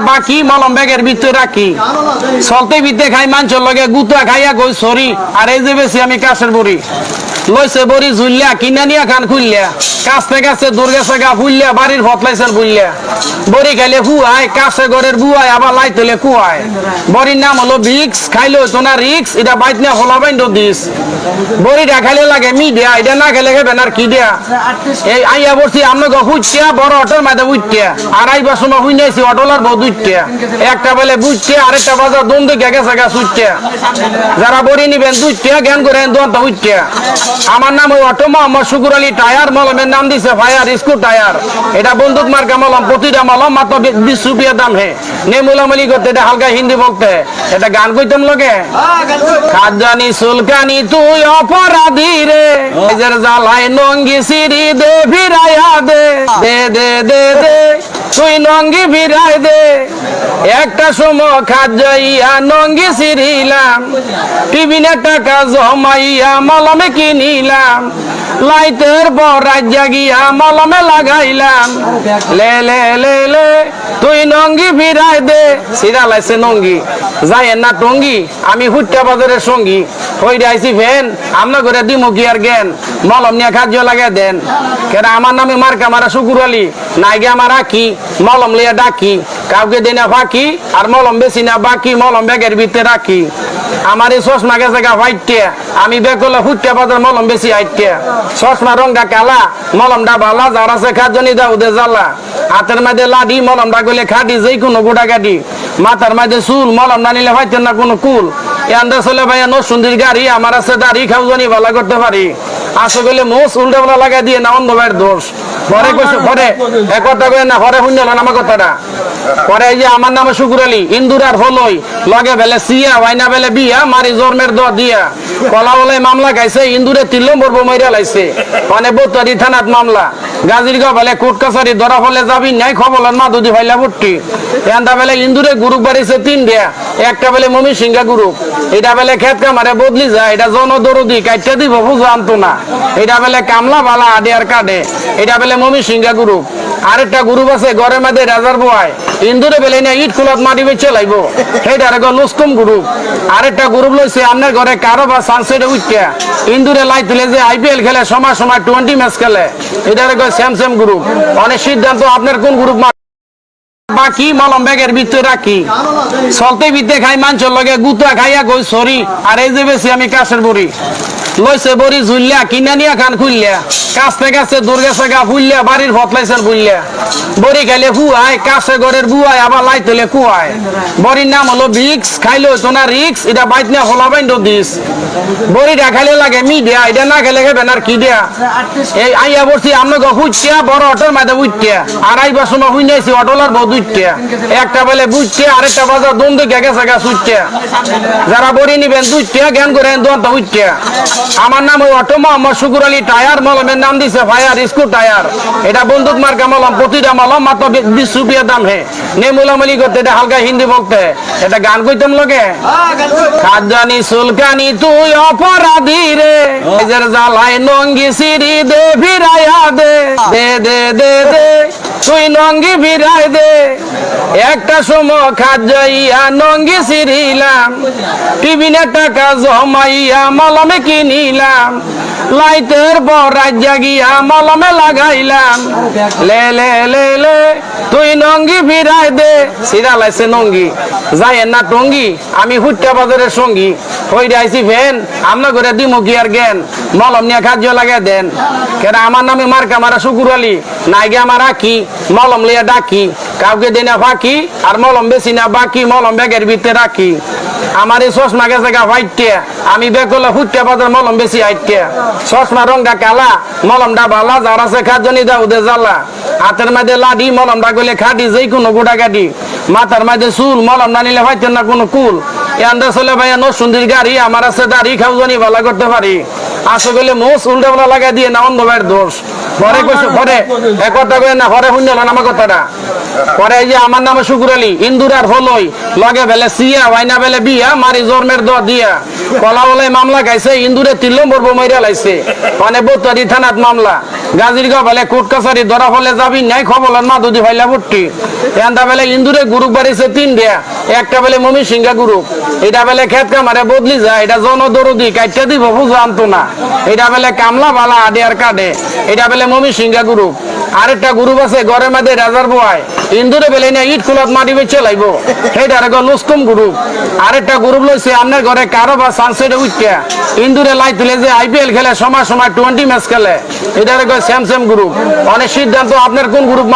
বাকি মলম ব্যাগের ভিতরে রাখি চলতে বিতে খাই মাংসর লগে গুতা খাইয়া কই সরি আর এই যে বেশি আমি কাশের বড়ি লইছে বড়ি ঝুললিয়া কিনা নিয়া খান খুললিয়া কাছে কাছে দুর্গেছে গা ফুললিয়া বাড়ির ফতলাইছেন বুললিয়া বড়ি খাইলে ফুয়ায় কাছে ঘরের বুয়ায় আবার লাই তুলে কুয়ায় বড়ির নাম হলো ভিক্স খাইলে হইতো না রিক্স এটা বাইত নিয়ে হলাবাইন্ড দিস বড়িটা খাইলে লাগে মিডিয়া এটা না খেলে খাবেন আর কি দিয়া এই আইয়া বলছি আপনাকে হুইটিয়া বড় অটোর মাঝে উঠটিয়া আড়াইবার সময় হুই নিয়েছি অটোলার বউ দুইটিয়া একটা বেলে বুঝছে আরেকটা বাজার দম দিকে গেছে গা সুইটিয়া যারা বড়ি নিবেন দুইটিয়া জ্ঞান করেন দোয়ানটা উঠটিয়া আমার নাম ওই অটো মোহাম্মদ শুকুর আলী টায়ার মলমের নাম দিছে ফায়ার স্কুল টায়ার এটা বন্দুক মার্কা মলম প্রতিটা মলম মাত্র 20 রুপিয়া দাম হে নেমুলামলি করতে এটা হালকা হিন্দি বলতে এটা গান কইতাম লগে খাজানি সুলকানি তুই অপরাধী রে নিজের জ্বালায় নঙ্গি সিঁড়ি দে ভিড়াইয়া দে দে দে দে দে তুই নঙ্গি ভিড়াই দে একটা সময় খাজাইয়া নঙ্গি সিঁড়িলাম টিভিনে টাকা জমাইয়া মলমে কিনিলাম লাইটের পর রাজ্যা গিয়া মলমে লাগাইলাম লে লে লে লে তুই নঙ্গি ভিড়াই দে সিরা লাইছে নঙ্গি যাই না টঙ্গি আমি হুট্টা বাজারের সঙ্গী হইরে আইসি ফেন আমরা করে দিমু কি আর জ্ঞান মলম নিয়ে খাদ্য লাগে দেন কেন আমার নামে মার্কা মারা শুকুর আলী নাইগে আমার আঁকি মলম লিয়া ডাকি কাউকে দেনা ফাঁকি আর মলম বেশি না বাকি মলম ব্যাগের ভিতরে রাখি আমার এই চশমা গেছে গা ফাইটিয়া আমি বেকলে হুট্টা বাজার মলম বেশি আইটিয়া চশমা রংটা কালা মলমটা বালা যার আছে খাদ্যনি দাও দে জ্বালা হাতের মধ্যে লাডি মলমটা গলে খাটি যেই কোনো গোটা কাটি মাথার মধ্যে চুল মলম না নিলে হয়তেন না কোনো কুল এন্দা চলে ভাইয়া নসুন্দির গাড়ি আমার আছে দাড়ি খাও জানি ভালো করতে পারি আসে গেলে মোস উল্টা বেলা লাগাই দিয়ে না অন্ধ ভাইয়ের দোষ পরে কইছে পরে এক কথা কই না পরে শুনল না আমার কথাটা পরে এই যে আমার নামে শুকুর আলী ইন্দুরার হলই লগে বেলে সিয়া ওয়াইনা বেলে বিয়া মারি জন্মের দ দিয়া কলা বলে মামলা গাইছে ইন্দুরে 3 নম্বর বমাইরা লাইছে মানে বতারি থানাত মামলা গাজীরগাঁও বেলে কোর্ট কাছারি ধরা ফলে যাবি নাই খবরন মা দুদি ভাইলা ভর্তি এন্দা বেলে ইন্দুরে গ্রুপ বাড়িছে 3 দিয়া একটা বেলে মমি সিংহা গ্রুপ এটা বেলে খেত কামারে বদলি যায় এটা জনদরদি কাইটা দিব বুঝো আনতো না এটা বেলে কামলা বালা আডে আর কাডে এটা বেলে মমি সিংহা গ্রুপ আরেকটা গ্রুপ আছে ঘরের মধ্যে রাজার বয় ইন্দুরে বেলে না ইট কুলত মাটি বেচে লাইব সেইটা আরেক লুস্কম গ্রুপ আরেকটা গ্রুপ লইছে আপনার ঘরে কারো বা সানসেটে উঠতে ইন্দুরে লাই তুলে যে আইপিএল খেলে সময় সময় 20 ম্যাচ খেলে এটা আরেক স্যামসাং গ্রুপ অনেক সিদ্ধান্ত আপনার কোন গ্রুপ বাকি মলম ব্যাগের ভিতরে রাখি চলতে বিতে খাই মাংসর লগে গুতা খাইয়া কই সরি আর এই যে বেশি আমি কাশের বড়ি লইছে বড়ি ঝুললিয়া কিনা নিয়া খান খুললিয়া কাছে কাছে দুর্গেছে গা ফুললিয়া বাড়ির ফতলাইছেন বুললিয়া বড়ি খাইলে ফুয়ায় কাছে ঘরের বুয়ায় আবার লাই তুলে কুয়ায় বড়ির নাম হলো ভিক্স খাইলে হইতো না রিক্স এটা বাইত নিয়ে হলাবাইন্ড দিস বড়িটা খাইলে লাগে মিডিয়া এটা না খেলে খাবেন আর কি দিয়া এই আইয়া বলছি আপনাকে হুইটিয়া বড় অটোর মাঝে উঠটিয়া আড়াইবার সময় হুই নিয়েছি অটোলার বউ দুইটিয়া একটা বেলে বুঝছে আরেকটা বাজার দম দিকে গেছে গা সুইটিয়া যারা বড়ি নিবেন দুইটিয়া জ্ঞান করেন দোয়ানটা উঠটিয়া আমার নাম ওই অটো মোহাম্মদ শুকুর আলী টায়ার মলমের নাম দিছে ফায়ার স্কুল টায়ার এটা বন্দুক মার্কা মলম প্রতিটা মলম মাত্র 20 রুপিয়া দাম হে নেমুলামলি করতে এটা হালকা হিন্দি বলতে এটা গান কইতাম লগে খাজানি সুলকানি তুই অপরাধী রে নিজের জ্বালায় নঙ্গি সিঁড়ি দে ভিড়াইয়া দে দে দে দে দে তুই নঙ্গি ভিড়াই দে একটা সময় খাজাইয়া নঙ্গি সিঁড়িলাম টিভিনে টাকা জমাইয়া মলমে কিনিলাম লাইটের পর রাজ্যা গিয়া মলমে লাগাইলাম লে লে লে লে তুই নঙ্গি ভিড়াই দে সিরা লাইছে নঙ্গি যাই না টঙ্গি আমি হুট্টা বাজারের সঙ্গী হইরে আইসি ফেন আমরা করে দিমু কি আর জ্ঞান মলম নিয়ে খাদ্য লাগে দেন কেন আমার নামে মার্কা মারা শুকুর আলী নাইগে আমার আঁকি মলম লিয়া ডাকি কাউকে দেনা ফাঁকি আর মলম বেশি না বাকি মলম ব্যাগের ভিতরে রাখি আমার এই চশমা গেছে গা ফাইটিয়া আমি বেকলে হুট্টা বাজার মলম বেশি আইটিয়া চশমা রংটা কালা মলমটা বালা যার আছে খাদ্যনি দাও দে জ্বালা হাতের মধ্যে লাডি মলমটা গলে খাটি যেই কোনো গোটা কাটি মাথার মধ্যে চুল মলম না নিলে হয়তেন না কোনো কুল এন্ডা চলে ভাইয়া নসুন্দির গাড়ি আমার আছে দাড়ি খাও জানি ভালো করতে পারি আসো গেলে মোস উল্টা পাল্টা লাগাই দিয়ে না অন্ধ ভাইয়ের দোষ পরে কইছে পরে এক কথা কই না পরে শুনল না আমার কথাটা পরে এই যে আমার নামে শুকুর আলী ইন্দুরার হলই লগে বেলে সিয়া ওয়াইনা বেলে বিয়া মারি জন্মের দ দিয়া কলা বলে মামলা গাইছে ইন্দুরে 3 নম্বর বমাইরা লাইছে মানে বতারি থানাত মামলা গাজীরগাঁও বেলে কোর্ট কাছারি ধরা ফলে যাবি নাই খবরন মাদুদি ভাইলা ভর্তি এন্ডা বেলে ইন্দুরে গ্রুপ বাড়িছে 3 দিয়া একটা বেলে মমি সিংহা গ্রুপ এটা বেলে খেত কামারে বদলি যায় এটা জনদরদি কাইটা দিব বুঝো আনতো না এটা বেলে কামলা বালা আডে আর কাডে এটা বেলে মমি সিংহা গ্রুপ আরেকটা গ্রুপ আছে ঘরের মধ্যে রাজার বয় ইন্দুরে বেলে না ইট কুলাত মাটি বেচে লাইব সেইটার লুস্কুম গ্রুপ আরেকটা গ্রুপ লইছে আপনার ঘরে কারো বা সানসেটে উঠা ইন্দুরে লাই তুলে যে আইপিএল খেলে সময় সময় 20 ম্যাচ খেলে এটার স্যামসাম গ্রুপ অনেক সিদ্ধান্ত আপনার কোন গ্রুপ